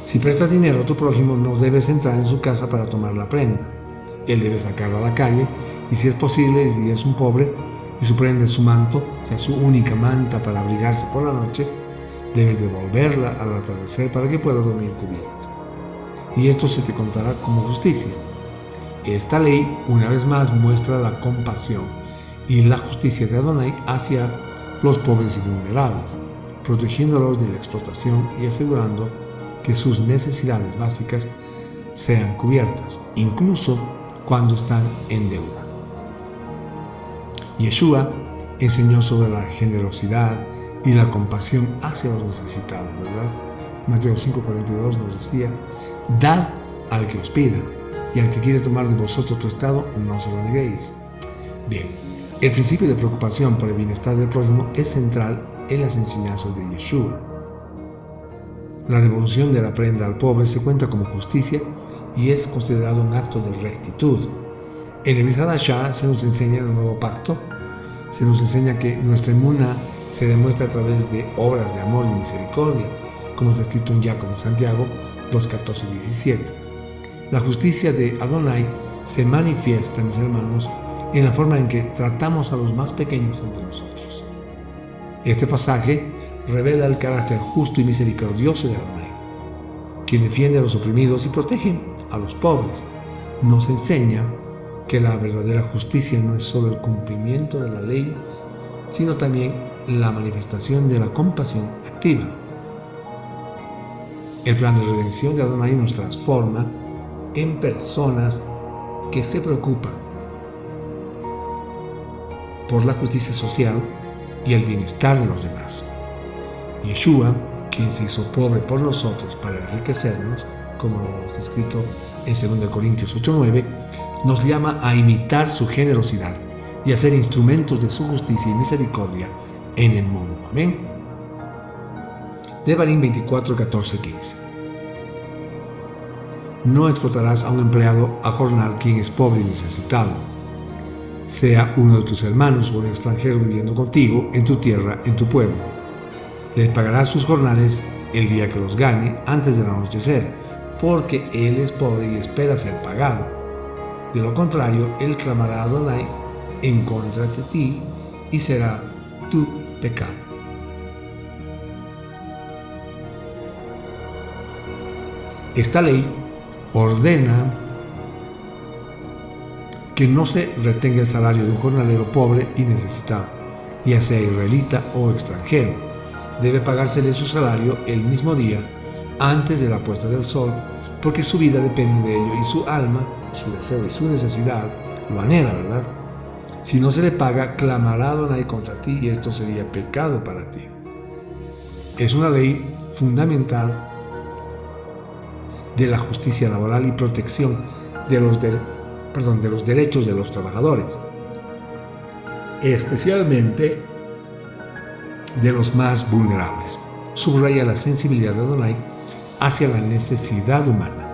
Si prestas dinero a tu prójimo, no debes entrar en su casa para tomar la prenda. Él debe sacarla a la calle y, si es posible, si es un pobre y su prenda es su manto, o sea, su única manta para abrigarse por la noche, debes devolverla al atardecer para que pueda dormir cubierto. Y esto se te contará como justicia. Esta ley, una vez más, muestra la compasión y la justicia de Adonai hacia los pobres y vulnerables, protegiéndolos de la explotación y asegurando que sus necesidades básicas sean cubiertas, incluso cuando están en deuda. Yeshua enseñó sobre la generosidad y la compasión hacia los necesitados, ¿verdad? Mateo 5:42 nos decía: dad al que os pida, y al que quiere tomar de vosotros prestado, no se lo neguéis. Bien, el principio de preocupación por el bienestar del prójimo es central en las enseñanzas de Yeshua. La devolución de la prenda al pobre se cuenta como justicia y es considerado un acto de rectitud. En el Brit Hadashah se nos enseña en el nuevo pacto, se nos enseña que nuestra emuná se demuestra a través de obras de amor y misericordia, como está escrito en Jacob y Santiago 2:14 y 17. La justicia de Adonai se manifiesta, mis hermanos, en la forma en que tratamos a los más pequeños entre nosotros. Este pasaje revela el carácter justo y misericordioso de Adonai, quien defiende a los oprimidos y protege a los pobres. Nos enseña que la verdadera justicia no es solo el cumplimiento de la ley, sino también la manifestación de la compasión activa. El plan de redención de Adonai nos transforma en personas que se preocupan por la justicia social y el bienestar de los demás. Yeshua, quien se hizo pobre por nosotros para enriquecernos, como está escrito en 2 Corintios 8:9, nos llama a imitar su generosidad y a ser instrumentos de su justicia y misericordia en el mundo. Amén. Devarim 24:14, 15. No explotarás a un empleado a jornal quien es pobre y necesitado, sea uno de tus hermanos o un extranjero viviendo contigo en tu tierra, en tu pueblo. Le pagarás sus jornales el día que los gane antes del anochecer, porque él es pobre y espera ser pagado. De lo contrario, él clamará a Adonai en contra de ti y será tu pecado. Esta ley ordena que no se retenga el salario de un jornalero pobre y necesitado, ya sea israelita o extranjero. Debe pagársele su salario el mismo día antes de la puesta del sol, porque su vida depende de ello y su alma, su deseo y su necesidad lo anhela, ¿verdad? Si no se le paga, clamará Adonai contra ti y esto sería pecado para ti. Es una ley fundamental de la justicia laboral y protección de los derechos de los trabajadores, especialmente de los más vulnerables. Subraya la sensibilidad de Adonai hacia la necesidad humana.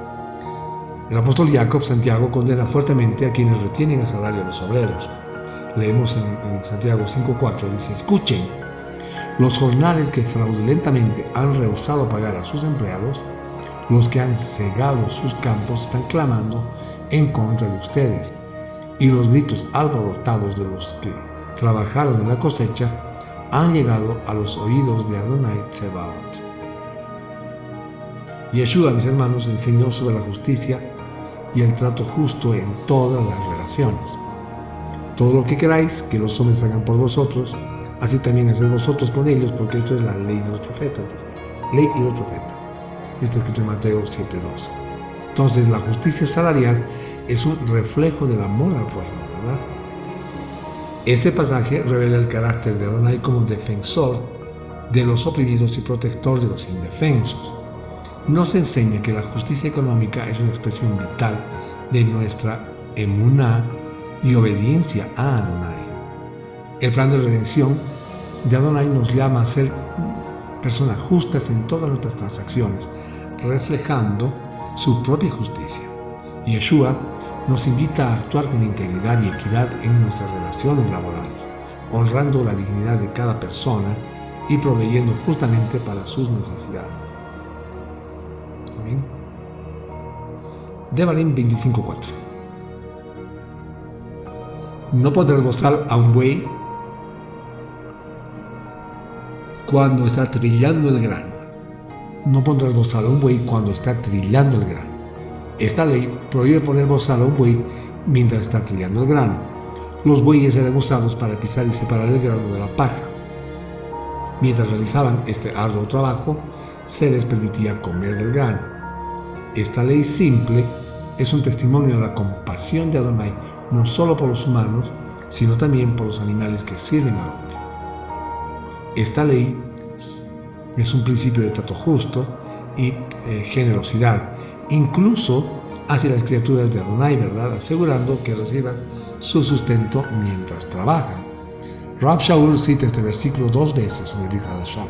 El apóstol Santiago condena fuertemente a quienes retienen el salario de los obreros. Leemos en Santiago 5:4, dice: escuchen, los jornales que fraudulentamente han rehusado pagar a sus empleados, los que han cegado sus campos, están clamando en contra de ustedes, y los gritos alborotados de los que trabajaron en la cosecha han llegado a los oídos de Adonai Tsebaot. Yeshua, mis hermanos, enseñó sobre la justicia y el trato justo en todas las relaciones. Todo lo que queráis que los hombres hagan por vosotros, así también haced vosotros con ellos, porque esto es la ley de los profetas, dice. Ley y los profetas. Está escrito en Mateo 7:12. Entonces, la justicia salarial es un reflejo del amor al prójimo, ¿verdad? Este pasaje revela el carácter de Adonai como defensor de los oprimidos y protector de los indefensos. Nos enseña que la justicia económica es una expresión vital de nuestra emuná y obediencia a Adonai. El plan de redención de Adonai nos llama a ser personas justas en todas nuestras transacciones, reflejando su propia justicia. Yeshua nos invita a actuar con integridad y equidad en nuestras relaciones laborales, honrando la dignidad de cada persona y proveyendo justamente para sus necesidades. Amén. Devarim 25:4. No pondrás bozal a un buey cuando está trillando el grano. No pondrás bozal a un buey cuando está trillando el grano. Esta ley prohíbe poner bozal a un buey mientras está trillando el grano. Los bueyes eran usados para pisar y separar el grano de la paja. Mientras realizaban este arduo trabajo, se les permitía comer del grano. Esta ley simple es un testimonio de la compasión de Adonai, no solo por los humanos, sino también por los animales que sirven al hombre. Esta ley es un principio de trato justo y generosidad, incluso hacia las criaturas de Adonai, ¿verdad?, asegurando que reciban su sustento mientras trabajan. Rab Shaul cita este versículo 2 veces en el Brit Hadashah.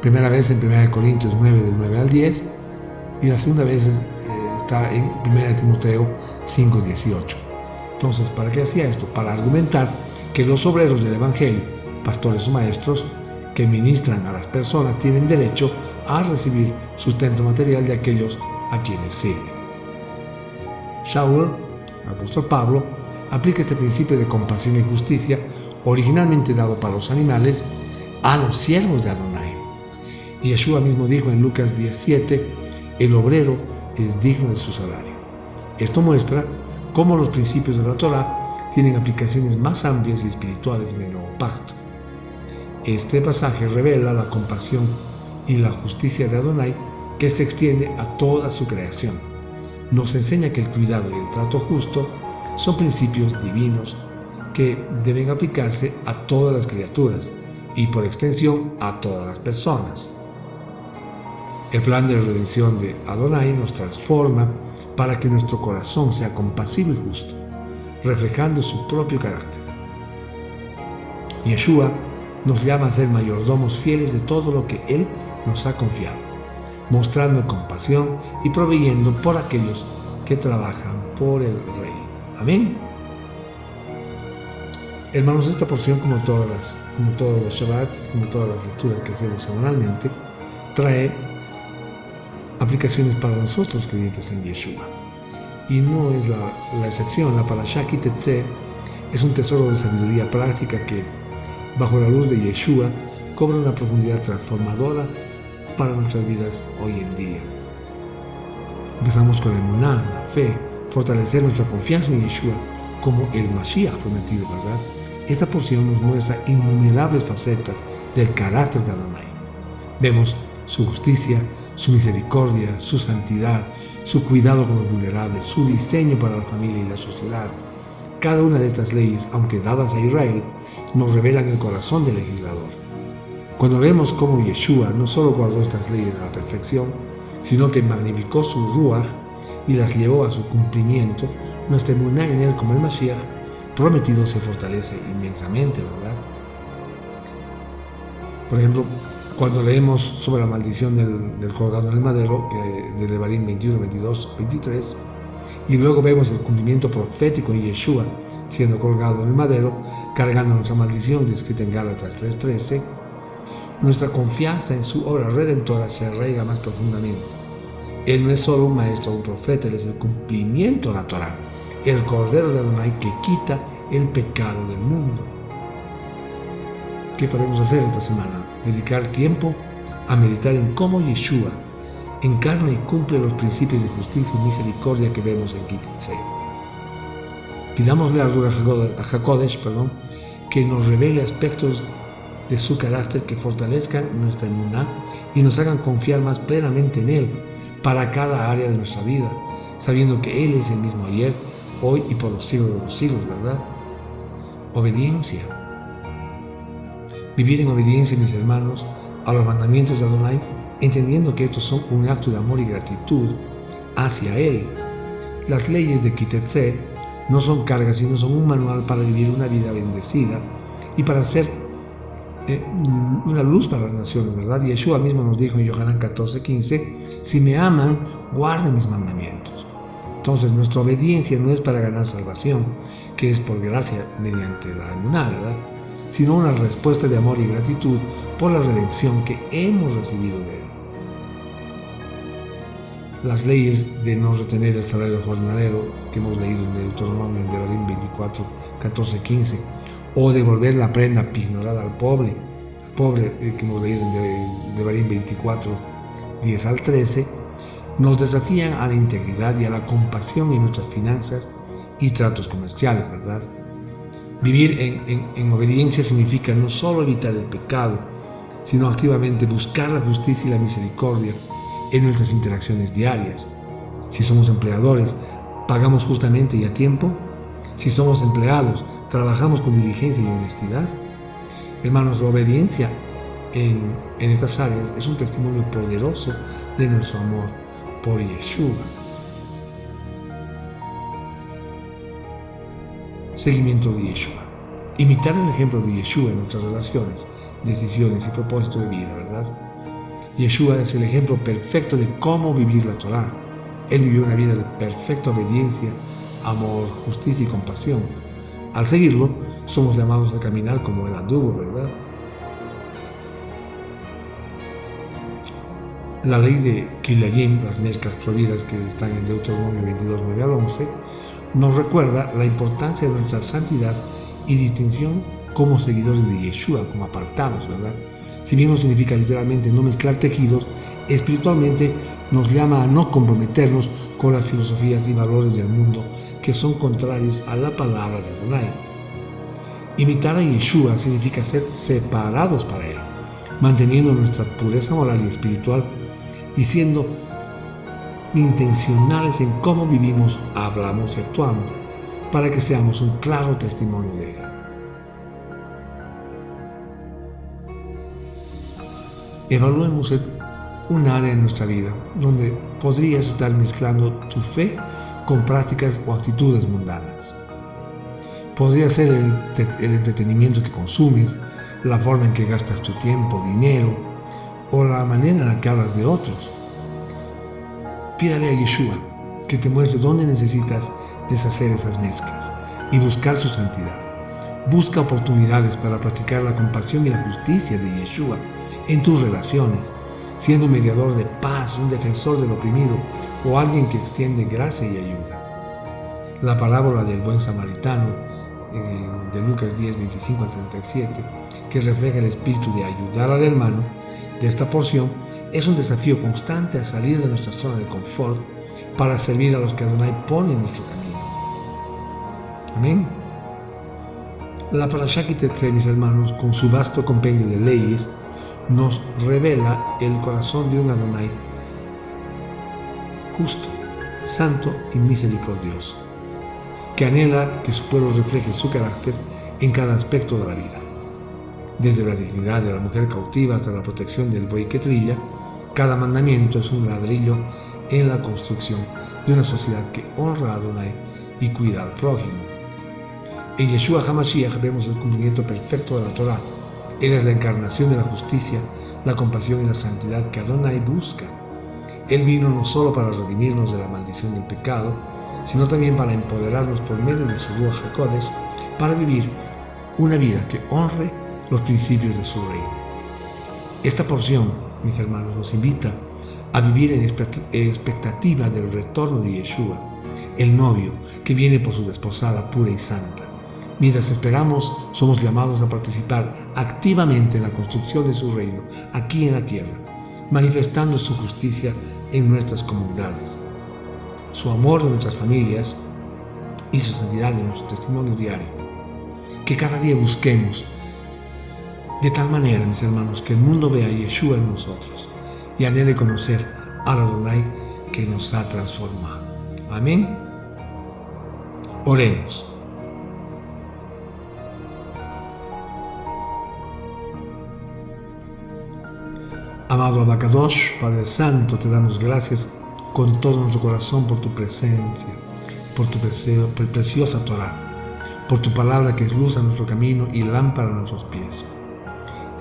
Primera vez en 1 Corintios 9, del 9 al 10, y la segunda vez está en 1 Timoteo 5:18. Entonces, ¿para qué hacía esto? Para argumentar que los obreros del Evangelio, pastores o maestros, que ministran a las personas, tienen derecho a recibir sustento material de aquellos a quienes sirven. Shaul, el apóstol Pablo, aplica este principio de compasión y justicia, originalmente dado para los animales, a los siervos de Adonai. Y Yeshua mismo dijo en Lucas 17: el obrero es digno de su salario. Esto muestra cómo los principios de la Torá tienen aplicaciones más amplias y espirituales en el nuevo pacto. Este pasaje revela la compasión y la justicia de Adonai, que se extiende a toda su creación. Nos enseña que el cuidado y el trato justo son principios divinos que deben aplicarse a todas las criaturas y, por extensión, a todas las personas. El plan de redención de Adonai nos transforma para que nuestro corazón sea compasivo y justo, reflejando su propio carácter. Yeshua nos llama a ser mayordomos fieles de todo lo que Él nos ha confiado, mostrando compasión y proveyendo por aquellos que trabajan por el Rey. Amén. Hermanos, esta porción, como todos los Shabbats, como todas las lecturas que hacemos semanalmente, trae aplicaciones para nosotros creyentes en Yeshua. Y no es la excepción. La Parashá Ki Tetzeh es un tesoro de sabiduría práctica que, bajo la luz de Yeshua, cobra una profundidad transformadora para nuestras vidas hoy en día. Empezamos con la emuná, la fe, fortalecer nuestra confianza en Yeshua como el Mashiach prometido, ¿verdad? Esta porción nos muestra innumerables facetas del carácter de Adonai. Vemos su justicia, su misericordia, su santidad, su cuidado con los vulnerables, su diseño para la familia y la sociedad. Cada una de estas leyes, aunque dadas a Israel, nos revelan el corazón del legislador. Cuando vemos cómo Yeshua no solo guardó estas leyes a la perfección, sino que magnificó su Ruach y las llevó a su cumplimiento, nuestra emuná en él como el Mashiach prometido se fortalece inmensamente, ¿verdad? Por ejemplo, cuando leemos sobre la maldición del colgado en el madero, de Devarim 21, 22, 23, Y luego vemos el cumplimiento profético en Yeshua, siendo colgado en el madero, cargando nuestra maldición, descrita en Gálatas 3:13. Nuestra confianza en su obra redentora se arraiga más profundamente. Él no es solo un maestro o un profeta, Él es el cumplimiento de la Torá, el Cordero de Adonai que quita el pecado del mundo. ¿Qué podemos hacer esta semana? Dedicar tiempo a meditar en cómo Yeshua encarna y cumple los principios de justicia y misericordia que vemos en Kititze. Pidámosle a Ruach HaKodesh que nos revele aspectos de su carácter que fortalezcan nuestra emuná y nos hagan confiar más plenamente en Él para cada área de nuestra vida, sabiendo que Él es el mismo ayer, hoy y por los siglos de los siglos, ¿verdad? Obediencia. Vivir en obediencia, mis hermanos, a los mandamientos de Adonai, entendiendo que estos son un acto de amor y gratitud hacia Él. Las leyes de Kititze no son cargas, sino son un manual para vivir una vida bendecida y para ser una luz para las naciones, ¿verdad? Yeshua mismo nos dijo en Yohanan 14:15, si me aman, guarden mis mandamientos. Entonces nuestra obediencia no es para ganar salvación, que es por gracia mediante la emuná, ¿verdad?, sino una respuesta de amor y gratitud por la redención que hemos recibido de Él. Las leyes de no retener el salario del jornalero que hemos leído en Deuteronomio, en Devarim 24:14-15, o devolver la prenda pignorada al pobre que hemos leído en Devarim 24:10-13, nos desafían a la integridad y a la compasión en nuestras finanzas y tratos comerciales, ¿verdad? Vivir en obediencia significa no solo evitar el pecado, sino activamente buscar la justicia y la misericordia en nuestras interacciones diarias. Si somos empleadores, ¿pagamos justamente y a tiempo? Si somos empleados, ¿trabajamos con diligencia y honestidad? Hermanos, la obediencia en estas áreas es un testimonio poderoso de nuestro amor por Yeshua. Seguimiento de Yeshua. Imitar el ejemplo de Yeshua en nuestras relaciones, decisiones y propósitos de vida, ¿verdad? Yeshua es el ejemplo perfecto de cómo vivir la Torá. Él vivió una vida de perfecta obediencia, amor, justicia y compasión. Al seguirlo, somos llamados a caminar como Él anduvo, ¿verdad? La ley de Kilayim, las mezclas prohibidas que están en Deuteronomio 22:9-11, nos recuerda la importancia de nuestra santidad y distinción como seguidores de Yeshua, como apartados, ¿verdad? Si bien no significa literalmente no mezclar tejidos, espiritualmente nos llama a no comprometernos con las filosofías y valores del mundo que son contrarios a la palabra de Adonai. Imitar a Yeshua significa ser separados para Él, manteniendo nuestra pureza moral y espiritual y siendo intencionales en cómo vivimos, hablamos y actuamos, para que seamos un claro testimonio de Él. Evaluemos un área en nuestra vida donde podrías estar mezclando tu fe con prácticas o actitudes mundanas. Podría ser el entretenimiento que consumes, la forma en que gastas tu tiempo, dinero o la manera en la que hablas de otros. Pídale a Yeshua que te muestre dónde necesitas deshacer esas mezclas y buscar su santidad. Busca oportunidades para practicar la compasión y la justicia de Yeshua en tus relaciones, siendo un mediador de paz, un defensor del oprimido o alguien que extiende gracia y ayuda. La parábola del buen samaritano de Lucas 10:25-37, que refleja el espíritu de ayudar al hermano de esta porción, es un desafío constante a salir de nuestra zona de confort para servir a los que Adonai pone en nuestro camino. Amén. La Parashá Kititze, mis hermanos, con su vasto compendio de leyes, nos revela el corazón de un Adonai justo, santo y misericordioso, que anhela que su pueblo refleje su carácter en cada aspecto de la vida. Desde la dignidad de la mujer cautiva hasta la protección del buey que trilla, cada mandamiento es un ladrillo en la construcción de una sociedad que honra a Adonai y cuida al prójimo. En Yeshua HaMashiach vemos el cumplimiento perfecto de la Torá. Él es la encarnación de la justicia, la compasión y la santidad que Adonai busca. Él vino no solo para redimirnos de la maldición del pecado, sino también para empoderarnos por medio de su Ruach HaKodesh para vivir una vida que honre los principios de su reino. Esta porción, mis hermanos, nos invita a vivir en expectativa del retorno de Yeshua, el novio que viene por su desposada pura y santa. Mientras esperamos, somos llamados a participar activamente en la construcción de su reino aquí en la tierra, manifestando su justicia en nuestras comunidades, su amor en nuestras familias y su santidad en nuestro testimonio diario. Que cada día busquemos de tal manera, mis hermanos, que el mundo vea a Yeshua en nosotros y anhele conocer al Adonai que nos ha transformado. Amén. Oremos. Amado Abacadosh, Padre Santo, te damos gracias con todo nuestro corazón por tu presencia, por tu preciosa Torah, por tu palabra que es luz a nuestro camino y lámpara a nuestros pies.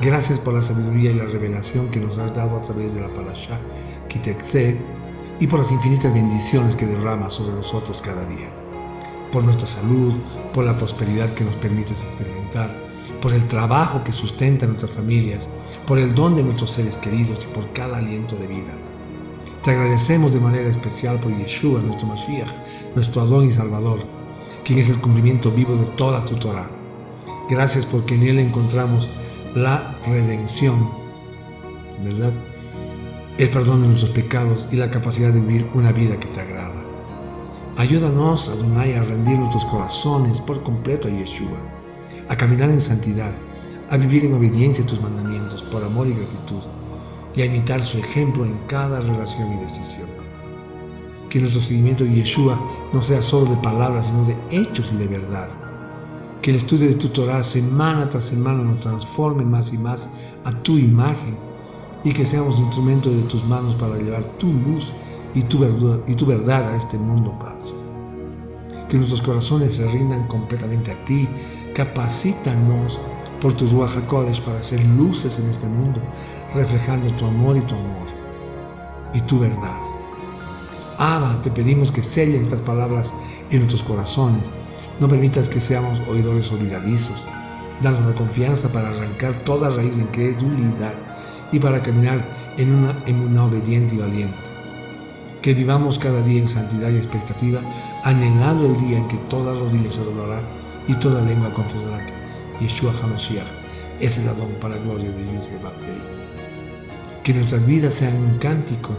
Gracias por la sabiduría y la revelación que nos has dado a través de la Parashá Kitexé y por las infinitas bendiciones que derramas sobre nosotros cada día. Por nuestra salud, por la prosperidad que nos permites experimentar, por el trabajo que sustenta a nuestras familias, por el don de nuestros seres queridos y por cada aliento de vida. Te agradecemos de manera especial por Yeshua, nuestro Mashiach, nuestro Adón y Salvador, quien es el cumplimiento vivo de toda tu Torah. Gracias porque en Él encontramos la redención, ¿verdad? El perdón de nuestros pecados y la capacidad de vivir una vida que te agrada. Ayúdanos, Adonai, a rendir nuestros corazones por completo a Yeshua, a caminar en santidad, a vivir en obediencia a tus mandamientos por amor y gratitud, y a imitar su ejemplo en cada relación y decisión. Que nuestro seguimiento de Yeshua no sea solo de palabras, sino de hechos y de verdad. Que el estudio de tu Torah semana tras semana nos transforme más y más a tu imagen y que seamos instrumentos de tus manos para llevar tu luz y tu verdad a este mundo, Padre. Que nuestros corazones se rindan completamente a ti. Capacítanos por tu Ruach HaKodesh para ser luces en este mundo, reflejando tu amor y tu verdad. Abba, te pedimos que selles estas palabras en nuestros corazones. No permitas que seamos oidores olvidadizos. Danos la confianza para arrancar toda raíz de incredulidad y para caminar en una obediente y valiente. Que vivamos cada día en santidad y expectativa, anhelando el día en que toda rodilla se doblará y toda lengua confesará que Yeshua HaMashiach es el Adón para la gloria de Dios. Que nuestras vidas sean un cántico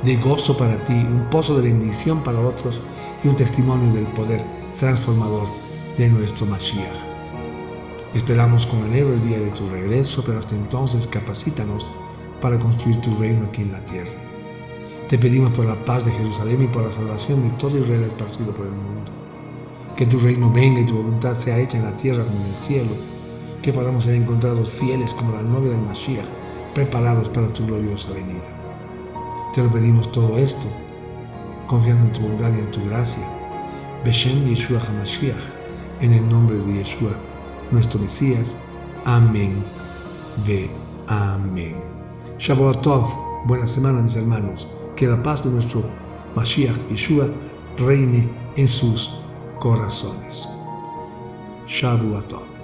de gozo para ti, un pozo de bendición para otros y un testimonio del poder transformador de nuestro Mashiach. Esperamos con anhelo el día de tu regreso, pero hasta entonces capacítanos para construir tu reino aquí en la tierra. Te pedimos por la paz de Jerusalén y por la salvación de todo Israel esparcido por el mundo. Que tu reino venga y tu voluntad sea hecha en la tierra como en el cielo. Que podamos ser encontrados fieles como la novia del Mashiach, preparados para tu gloriosa venida. Te lo pedimos todo esto, confiando en tu bondad y en tu gracia. Beshem Yeshua HaMashiach, en el nombre de Yeshua, nuestro Mesías. Amén. Ve. Amén. Shavuot Tov. Buena semana, mis hermanos. Que la paz de nuestro Mashiach Yeshua reine en sus corazones. Shavuot Tov.